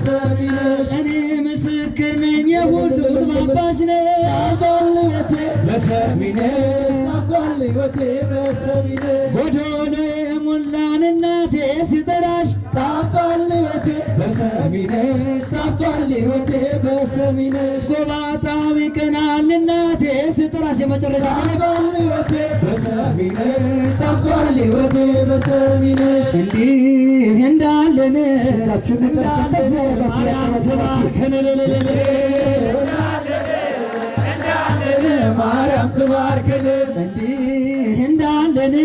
በሰሚነሽ እኔ ምስክር ነኝ የሁሉን አባሽ ነሽ ጣፍቷል ሕይወቴ በሰሚነሽ ጣፍቷል ሕይወቴ በሰሚነሽ ጎዶሎ የሞላን እናቴ ስጠራሽ ጣፍቷል ሕይወቴ በሰሚነሽ ጣፍቷል ሕይወቴ በሰሚነሽ ጎባጣው ይቀናል እናቴ ስጠራሽ የመጨረሻ ጣፍቷል ሕይወቴ በሰሚነሽ ጣፍቷል ሕይወቴ በሰሚነሽ እንዲህ እንዳለን ማርያም ትባርከን እንዲህ እንዳለን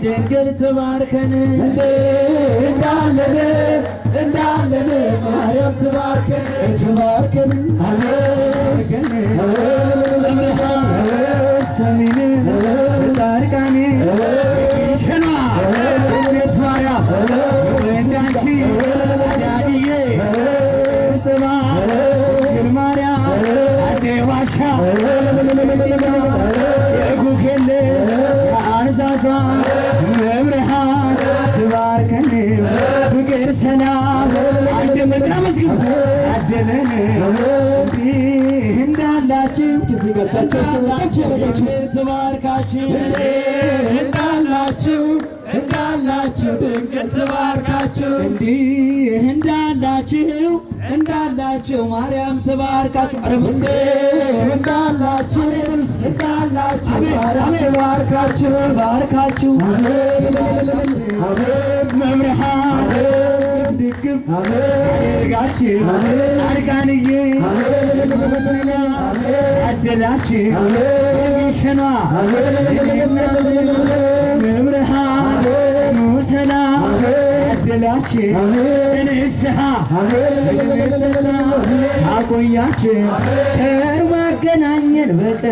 ድንግል ትባርከን እንዳለን ማርያም ትባርከን ትባርከን አሜን ሰሚን ጻድቃኔ ሸና እነት ማርያም እንዳንቺ ዳድዬ ጽባ ማርያም አሴ ዋሻ የጉኬል የአንሳሷ መብርሃን ትባርከን ፍቅር ሰላም አንድነትና መስጊድ አደለን እንዳላችሁ እስኪ ገብታችሁ ሰዎቻችሁ ትባርካችሁ እንዳላችሁ ድንግል ትባርካችሁ እንዲህ እንዳላችሁ ማርያም ትባርካችሁ ኧረ መስገን እንዳላችሁ ማርያም ትባርካችሁ መብርሃን ድግፍ አድርጋችሁ ጻድቃንዬ አደላችሁ የሚሸኗ እናት መብርሃን ጽኑ ሰላም አደላችሁ እንስሐ እድሜ ሰጥታ አቆያችሁ ከርማ አገናኘን በቀር